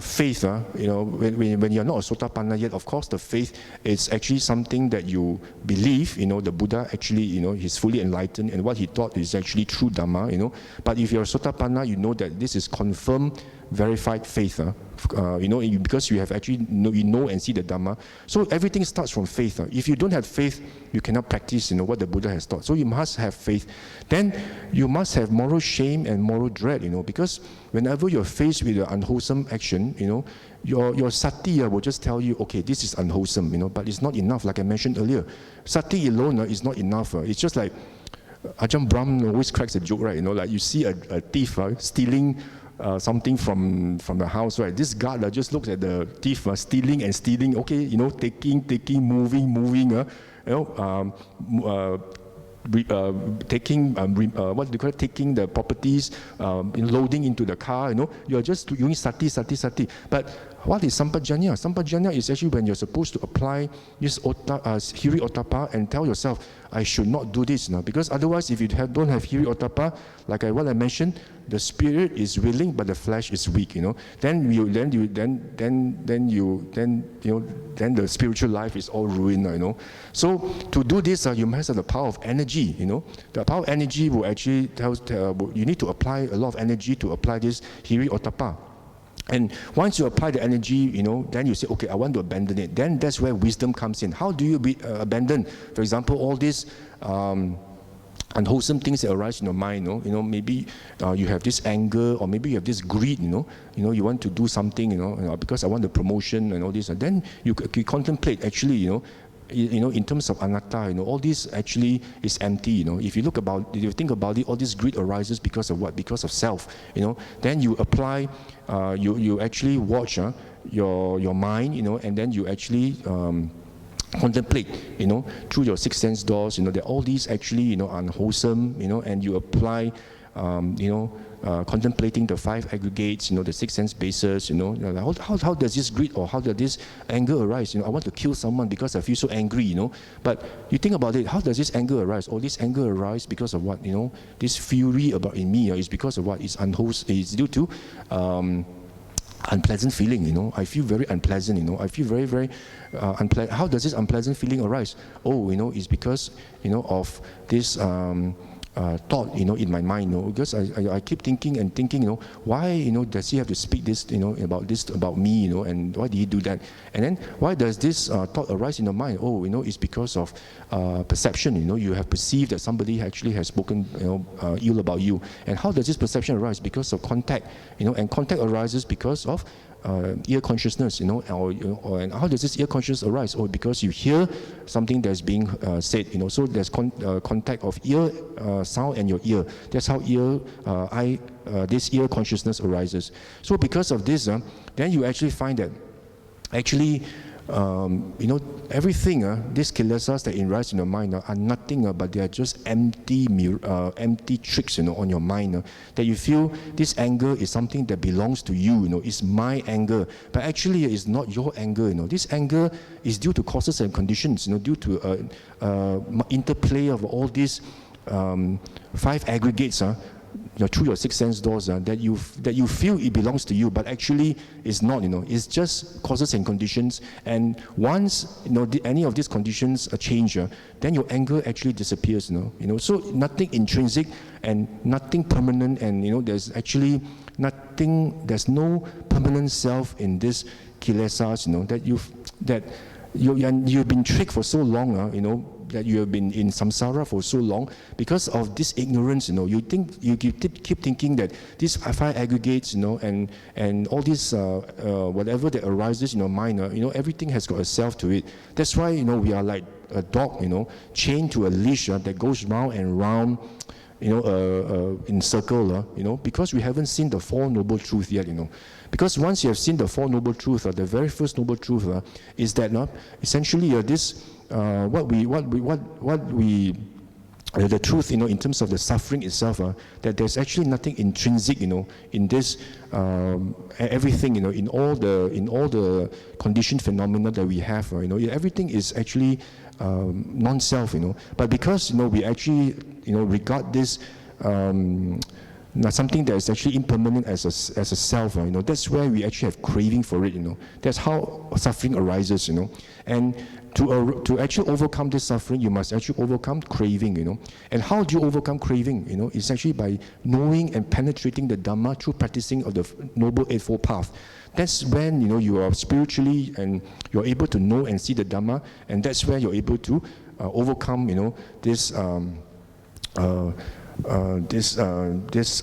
faith, when you're not a Sotapanna yet, of course the faith is actually something that you believe, the Buddha actually, he's fully enlightened and what he taught is actually true Dhamma, But if you're a Sotapanna, you know that this is confirmed, verified faith, because you have actually know and see the Dhamma. So everything starts from faith. If you don't have faith, you cannot practice, what the Buddha has taught. So you must have faith. Then you must have moral shame and moral dread, because whenever you're faced with an unwholesome action, your sati will just tell you, okay, this is unwholesome, but it's not enough. Like I mentioned earlier, sati alone is not enough. It's just like Ajahn Brahm always cracks a joke, right? Like you see a thief stealing something from the house, right? This guard just looks at the thief stealing and stealing. Okay, taking, moving. Taking what do you call it? Taking the properties, loading into the car. You're just doing sati. But what is sampajanya? Sampajanya is actually when you're supposed to apply this Hiri Ottappa and tell yourself, I should not do this now, because otherwise, if you don't have Hiri Ottappa, like what I mentioned, the spirit is willing but the flesh is weak. Then the spiritual life is all ruined. So to do this, you must have the power of energy. The power of energy will actually you need to apply a lot of energy to apply this Hiri Ottappa. And once you apply the energy, then you say, okay, I want to abandon it. Then that's where wisdom comes in. How do you abandon, for example, all these unwholesome things that arise in your mind? Maybe you have this anger, or maybe you have this greed. You want to do something, because I want the promotion and all this. And then you contemplate actually, in terms of anatta, all this actually is empty. If you think about it, all this greed arises because of what? Because of self. Then you apply, you actually watch your mind, and then you actually contemplate, through your six sense doors, that all these actually, unwholesome, and you apply, contemplating the five aggregates, the six sense bases, how does this greed or how does this anger arise? I want to kill someone because I feel so angry, But you think about it, how does this anger arise? Or this anger arise because of what? This fury in me is because of what? It's unwholesome. It's due to unpleasant feeling, I feel very unpleasant, I feel very, very unpleasant. How does this unpleasant feeling arise? It's because, of this thought, in my mind, because I keep thinking, why, does he have to speak this, about me, and why did he do that? And then why does this thought arise in the mind? It's because of perception, you have perceived that somebody actually has spoken, ill about you. And how does this perception arise? Because of contact, and contact arises because of ear consciousness, and how does this ear consciousness arise? Because you hear something that's being said, so there's contact of ear sound and your ear. That's how this ear consciousness arises. So because of this, then you actually find that actually, everything, these kilesas that arise in your mind are nothing but they are just empty tricks, on your mind. That you feel this anger is something that belongs to you, it's my anger. But actually, it's not your anger, This anger is due to causes and conditions, due to interplay of all these five aggregates, through your six sense doors, that you feel it belongs to you, but actually it's not. It's just causes and conditions. And once any of these conditions change, then your anger actually disappears. So nothing intrinsic and nothing permanent, and there's actually nothing. There's no permanent self in this kilesas. That you've been tricked for so long. That you have been in samsara for so long because of this ignorance. You keep thinking that these five aggregates, and all this whatever that arises in your mind, everything has got a self to it. That's why we are like a dog, chained to a leash that goes round and round, in circle, because we haven't seen the Four Noble Truths yet, Because once you have seen the Four Noble Truths, the very first Noble Truth is that essentially this. The truth, in terms of the suffering itself, that there's actually nothing intrinsic, in this everything, in all the conditioned phenomena that we have, everything is actually non-self, But because we actually regard this something that is actually impermanent as a self, that's where we actually have craving for it, That's how suffering arises, And to actually overcome this suffering, you must actually overcome craving, And how do you overcome craving, It's actually by knowing and penetrating the Dhamma through practicing of the Noble Eightfold Path. That's when, you are spiritually and you're able to know and see the Dhamma, and that's where you're able to overcome, this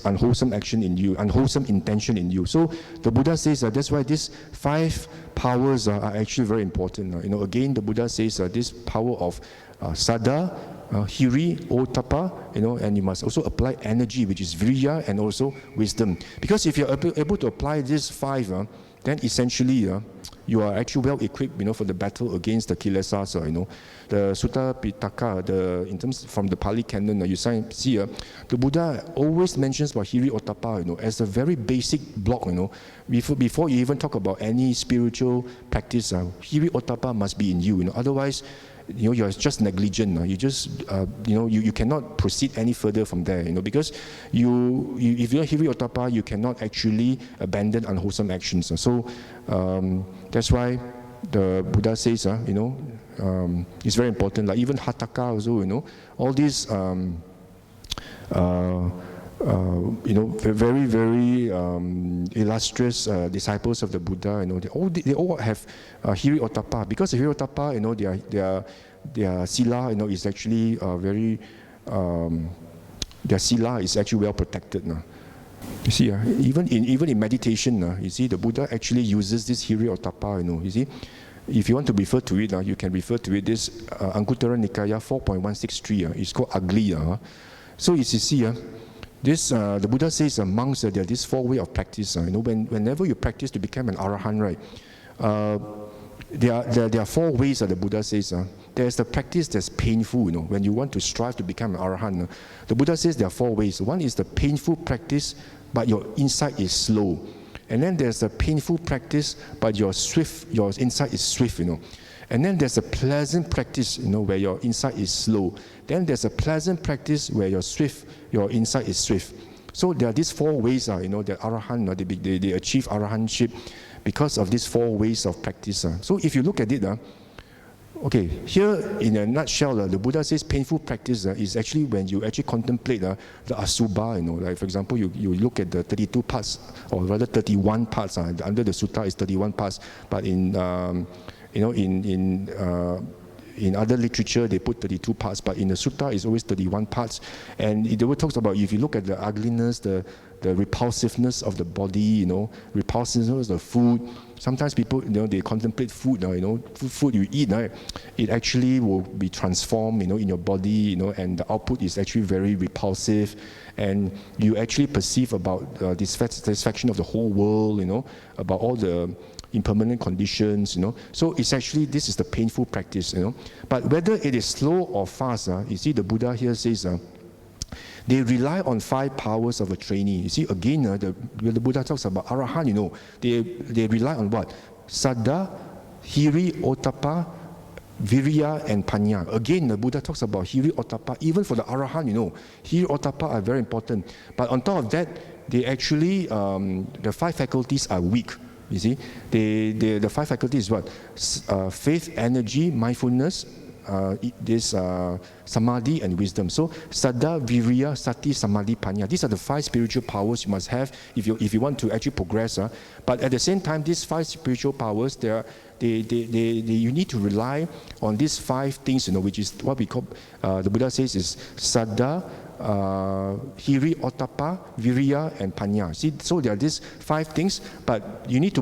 unwholesome action in you, unwholesome intention in you. So the Buddha says that's why these 5 powers are actually very important. Again, the Buddha says this power of Saddha, Hiri Ottappa, and you must also apply energy, which is Viriya, and also wisdom. Because if you're able to apply these 5, then essentially you are actually well equipped, for the battle against the kilesas. The Sutta Pitaka, in terms from the Pali Canon, you see the Buddha always mentions about Hiri Ottappa, as a very basic block. Before you even talk about any spiritual practice, Hiri Ottappa must be in you. Otherwise, you're just negligent. You just, you cannot proceed any further from there. Because if you're Hiri Ottappa, you cannot actually abandon unwholesome actions. So that's why the Buddha says, it's very important. Like even Hataka also, all these, very, very illustrious disciples of the Buddha, they all have Hiri Ottappa. Because of Hiri Ottappa, their sila, is actually very, their sila is actually well protected. You see, even in meditation, you see, the Buddha actually uses this Hiri Ottappa, you see. If you want to refer to it, you can refer to it, this Anguttara Nikaya 4.163, it's called Ugly. So you see, the Buddha says monks, there are these 4 ways of practice. Whenever you practice to become an arahant, right? There are 4 ways that the Buddha says. There's the practice that's painful, when you want to strive to become an arahant. The Buddha says there are 4 ways. One is the painful practice, but your insight is slow. And then there's the painful practice, but your insight is swift, And then there's a pleasant practice, where your insight is slow. Then there's a pleasant practice where your insight is swift. So there are these 4 ways, that arahant, they achieve arahantship because of these 4 ways of practice. So if you look at it, okay, here in a nutshell, the Buddha says painful practice is actually when you actually contemplate the asubha, like for example, you look at the 32 parts, or rather 31 parts, under the sutta is 31 parts, but in other literature they put 32 parts, but in the sutta it's always 31 parts. And it talks about, if you look at the ugliness, the repulsiveness of the body, repulsiveness of the food. Sometimes people, they contemplate food, food you eat, right? It actually will be transformed, in your body, and the output is actually very repulsive, and you actually perceive about dissatisfaction of the whole world, about all the impermanent conditions, So it's actually, this is the painful practice, But whether it is slow or fast, you see, the Buddha here says, they rely on 5 powers of a trainee. You see, again, when the Buddha talks about arahant, they rely on what? Saddha, Hiri Ottappa, Viriya, and Panya. Again, the Buddha talks about Hiri Ottappa. Even for the arahant, Hiri Ottappa are very important. But on top of that, they actually, the 5 faculties are weak. You see, the 5 faculties is what? Faith, energy, mindfulness, this samadhi and wisdom. So Saddha, Viriya, Sati, Samadhi, Panya. These are the 5 spiritual powers you must have if you want to actually progress. But at the same time, these 5 spiritual powers, you need to rely on these 5 things, which is what we call, the Buddha says is Saddha, Hiri Ottappa, Viriya, and Panya. See, so there are these 5 things, but you need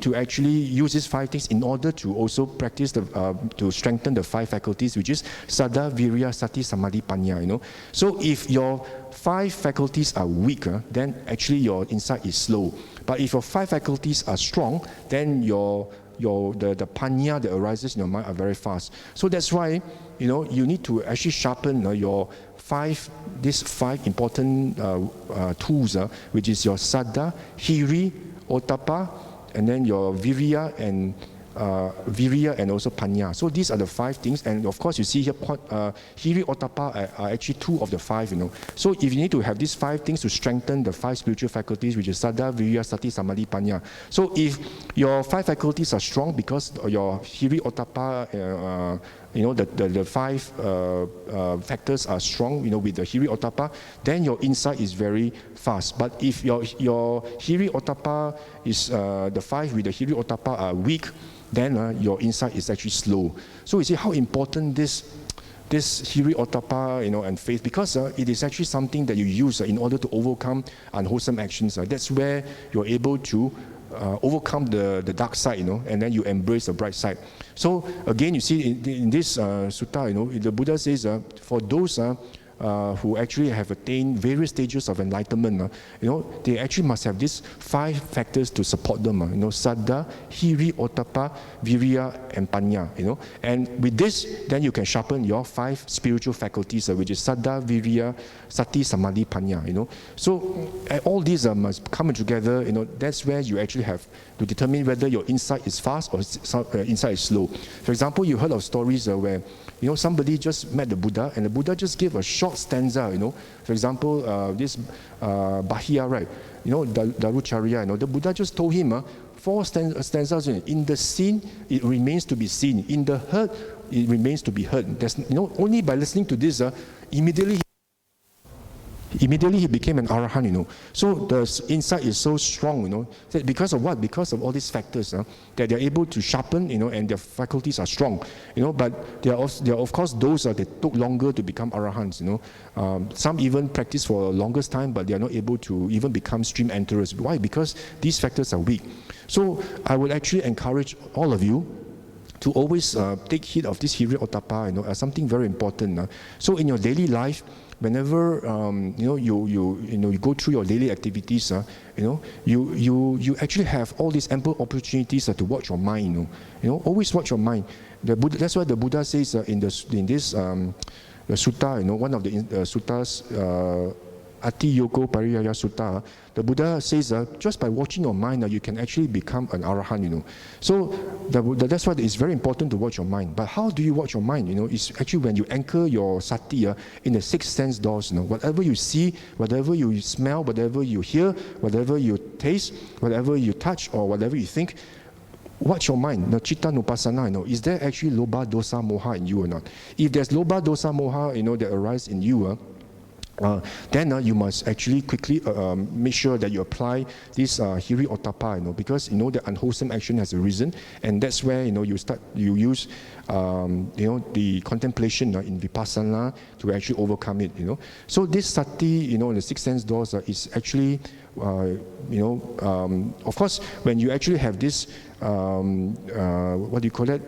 to actually use these 5 things in order to also practice to strengthen the 5 faculties, which is Saddha, Viriya, Sati, Samadhi, Panya. So if your 5 faculties are weak, then actually your insight is slow. But if your 5 faculties are strong, then the panya that arises in your mind are very fast. So that's why you need to actually sharpen these 5 important tools, which is your Saddha, Hiri, Ottappa, and then your Viriya and Virya, and also Panya. So these are the 5 things, and of course you see here, Hiri Ottappa are actually 2 of the 5, you know. So if you need to have these 5 things to strengthen the 5 spiritual faculties, which is Saddha, Virya, Sati, Samadhi, Panya. So if your 5 faculties are strong because your Hiri Ottappa, you know, the 5 factors are strong, you know, with the Hiri Ottappa, then your insight is very fast. But if your Hiri Ottappa is, the 5 with the Hiri Ottappa are weak, then your insight is actually slow. So you see how important this Hiri Ottappa, you know, and faith, because it is actually something that you use in order to overcome unwholesome actions. That's where you're able to overcome the dark side, you know, and then you embrace the bright side. So again, you see in this sutta, you know, the Buddha says, for those who actually have attained various stages of enlightenment, you know, they actually must have these 5 factors to support them, you know, Saddha, Hiri, Ottappa, Virya, and Panya, you know. And with this, then you can sharpen your 5 spiritual faculties, which is Saddha, Virya, Sati, Samadhi, Panya, you know. So all these must come together, you know. That's where you actually have to determine whether your insight is fast or insight is slow. For example, you heard of stories where, you know, somebody just met the Buddha, and the Buddha just gave a short stanza, you know. For example, this Bahia, right? You know, Darucharya, you know, the Buddha just told him 4 stanzas. In the seen, it remains to be seen. In the heard, it remains to be heard. There's, you know, only by listening to this, immediately he became an arahant, you know. So the insight is so strong, you know, that because of what? Because of all these factors that they're able to sharpen, you know, and their faculties are strong, you know. But there are of course those that took longer to become arahants, you know. Some even practice for the longest time, but they are not able to even become stream enterers. Why? Because these factors are weak. So I would actually encourage all of you to always take heed of this Hiri Ottappa, you know, as something very important. So in your daily life, whenever you know you go through your daily activities, you know, you actually have all these ample opportunities to watch your mind. You know, always watch your mind. That's why the Buddha says in this the sutta, you know, one of the suttas, Ati Yoko Pariyaya Sutta, the Buddha says just by watching your mind, you can actually become an arahant, you know. So that's why it's very important to watch your mind. But how do you watch your mind? You know, it's actually when you anchor your sati in the 6 sense doors. You know, whatever you see, whatever you smell, whatever you hear, whatever you taste, whatever you touch, or whatever you think, watch your mind. Now, citta nupassana, you know, is there actually loba, dosa, moha in you or not? If there's loba, dosa, moha, you know, that arise in you, then you must actually quickly make sure that you apply this Hiri Ottappa, you know, because you know the unwholesome action has arisen, and that's where, you know, you use you know, the contemplation in vipassana to actually overcome it, you know. So this sati, you know, the 6 sense doors is actually you know, of course, when you actually have this what do you call it?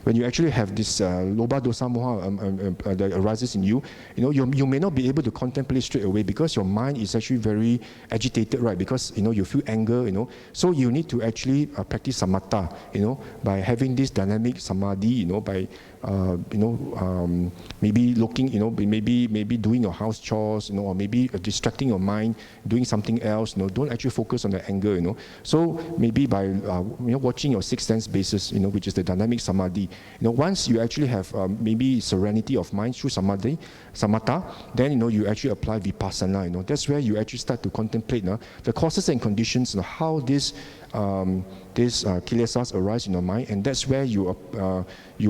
When you actually have this loba, dosa, moha that arises in you, you know, you may not be able to contemplate straight away because your mind is actually very agitated, right? Because, you know, you feel anger, you know. So you need to actually practice samatha, you know, by having this dynamic samadhi, you know, by you know, maybe looking, you know, maybe doing your house chores, you know, or maybe distracting your mind, doing something else, you know. Don't actually focus on the anger, you know. So maybe by you know, watching your 6 sense basis, you know, which is the dynamic samadhi, you know, once you actually have maybe serenity of mind through samadhi, samatha, then, you know, you actually apply vipassana, you know. That's where you actually start to contemplate the causes and conditions, you know, how these kilesas arise in your mind, and that's where you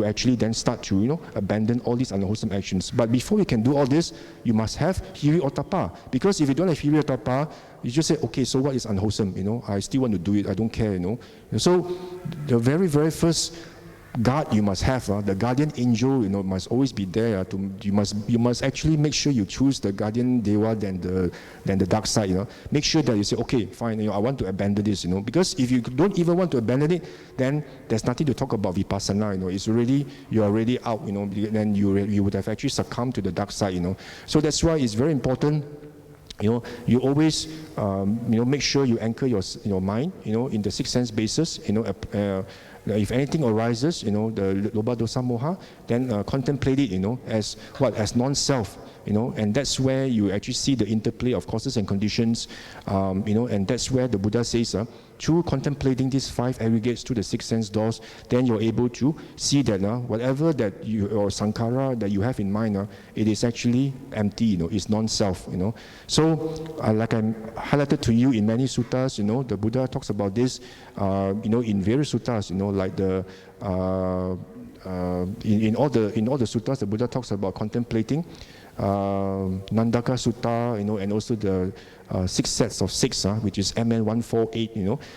actually then start to, you know, abandon all these unwholesome actions. But before you can do all this, you must have Hiri Ottappa, because if you don't have Hiri Ottappa, you just say, okay, so what is unwholesome? You know, I still want to do it. I don't care. You know, so the very first guard you must have, the guardian angel, you know, must always be there. You must actually make sure you choose the guardian deva than the dark side. You know, make sure that you say, okay, fine, you know, I want to abandon this. You know, because if you don't even want to abandon it, then there's nothing to talk about vipassana. You know, it's already, you are already out. You know, then you would have actually succumbed to the dark side. You know, so that's why it's very important. You know, you always you know, make sure you anchor your mind, you know, in the 6 sense basis. You know, if anything arises, you know, the loba, dosa, moha, then contemplate it, you know, as what? As non-self, you know, and that's where you actually see the interplay of causes and conditions, you know, and that's where the Buddha says through contemplating these 5 aggregates through the 6 sense doors, then you're able to see that whatever that you, or sankhara that you have in mind, it is actually empty, it's non-self, So, like I highlighted to you in many suttas, the Buddha talks about this, in various suttas, like the in all the suttas, the Buddha talks about contemplating Nandaka Sutta, and also the 6 sets of 6, which is MN 148,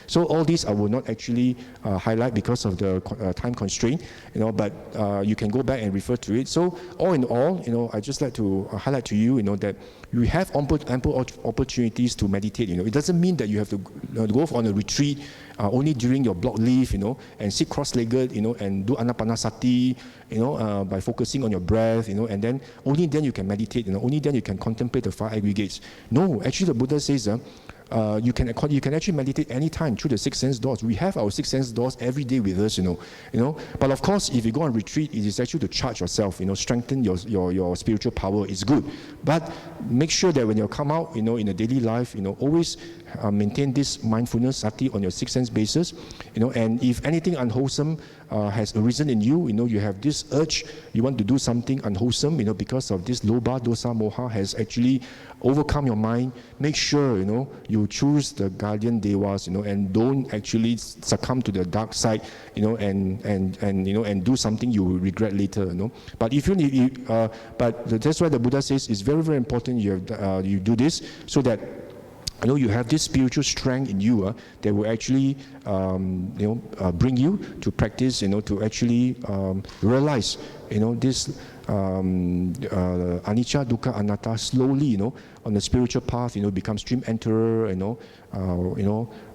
So all these I will not actually highlight because of the time constraint, but you can go back and refer to it. So all in all, I just like to highlight to you, that you have ample opportunities to meditate. It doesn't mean that you have to go on a retreat only during your block leave, and sit cross-legged, and do anapanasati, by focusing on your breath, and then only then you can meditate, only then you can contemplate the 5 aggregates. No, actually the Buddha says you can actually meditate anytime through the 6 sense doors. We have our 6 sense doors every day with us, But of course, if you go on retreat, it is actually to charge yourself, strengthen your spiritual power. It's good, but make sure that when you come out, in a daily life, always maintain this mindfulness sati on your 6 sense basis, And if anything unwholesome has arisen in you, you have this urge, you want to do something unwholesome, because of this lobha, dosa, moha has actually overcome your mind. Make sure, you choose the guardian devas, and don't actually succumb to the dark side, and do something you will regret later, But if but that's why the Buddha says it's very, very important you do this so that you have this spiritual strength in you that will actually, bring you to practice, to actually realize, this anicca, dukkha, anatta slowly, on the spiritual path, become stream enterer,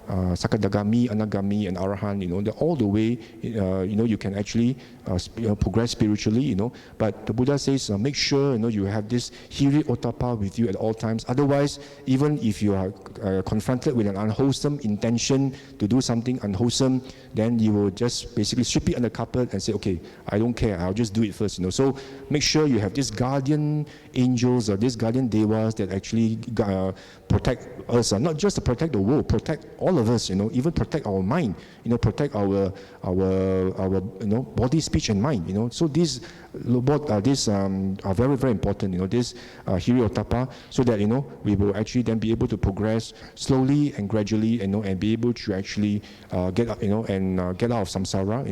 Sakadagami, Anagami, and Arahant, all the way, you can actually progress spiritually, But the Buddha says, make sure, you have this Hiri Ottappa with you at all times. Otherwise, even if you are confronted with an unwholesome intention to do something unwholesome, then you will just basically sweep it on the carpet and say, okay, I don't care, I'll just do it first, So make sure you have these guardian angels or these guardian devas that actually protect us, not just to protect the world, protect all of us, even protect our mind, protect our body, speech, and mind, So these are very, very important, this Hiri Ottappa, so that we will actually then be able to progress slowly and gradually, and be able to actually get up, get out of samsara,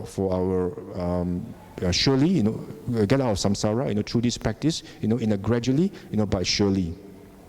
for our surely, get out of samsara, through this practice, in a gradually, but surely.